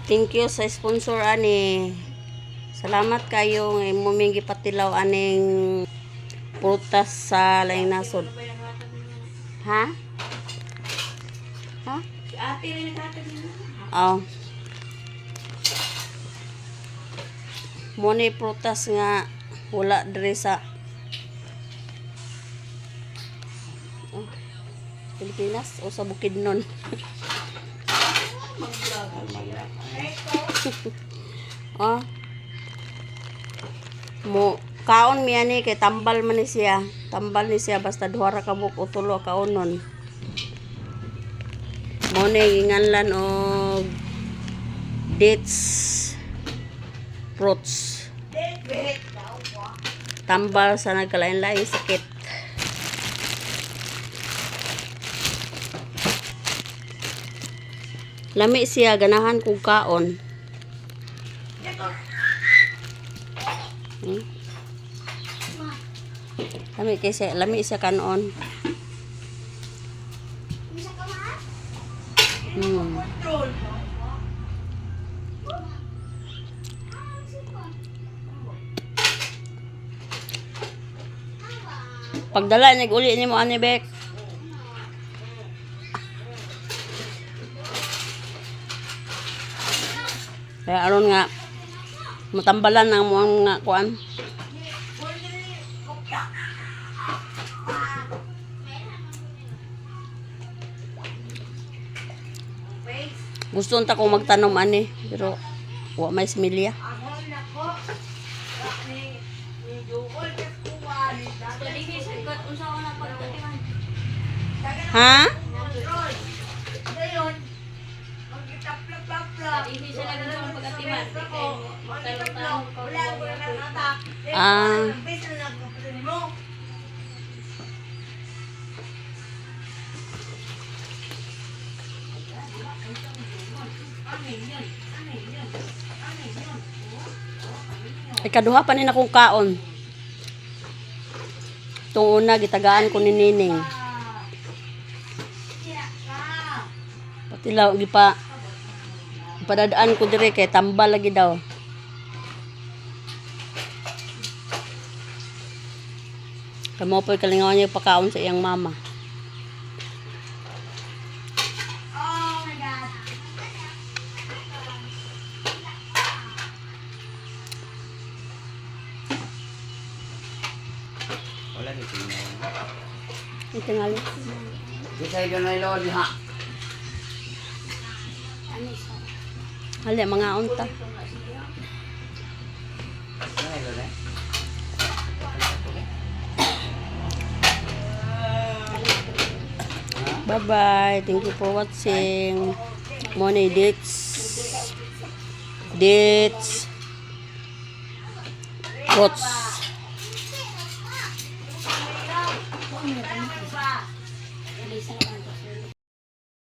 Thank you sa sponsor ani. Salamat kayo ng mumingi patilaw aning prutas sa laing nasod. Ha? Ha? Ate rin naghatag nila. Oh. Muni prutas nga wala diri sa Pilipinas o sa Bukidnon. Oh. Mo kaon mi ani kay tambal man ni siya. Tambal ni siya basta duha ra ka buok o tulo kaonon. Mo ni inganlan og dates fruits. Tambal sa nagkalain-lain sakit. Lami siya ganahan kog kaon. Lami siya kanon. Pagdala niya uli nimo ani bek. Kaya aron nga matambalan ang mga kuan. Gusto nta kong magtanom ani pero wa may similya. Ha? Ah. Ikaduha pa nin akong kaon. Itong una, gitagaan ko ni Nining. Patilaw, ipadadaan ko dire kay tambal lagi daw. Kamo po'y kalingawan niya pakaon sa iyang mama. Wala ni tingnan. Itingali. Di sa iyo na ilo diha. Hali, mga unta. Bye-bye. Thank you for watching. Money dates. Fruits.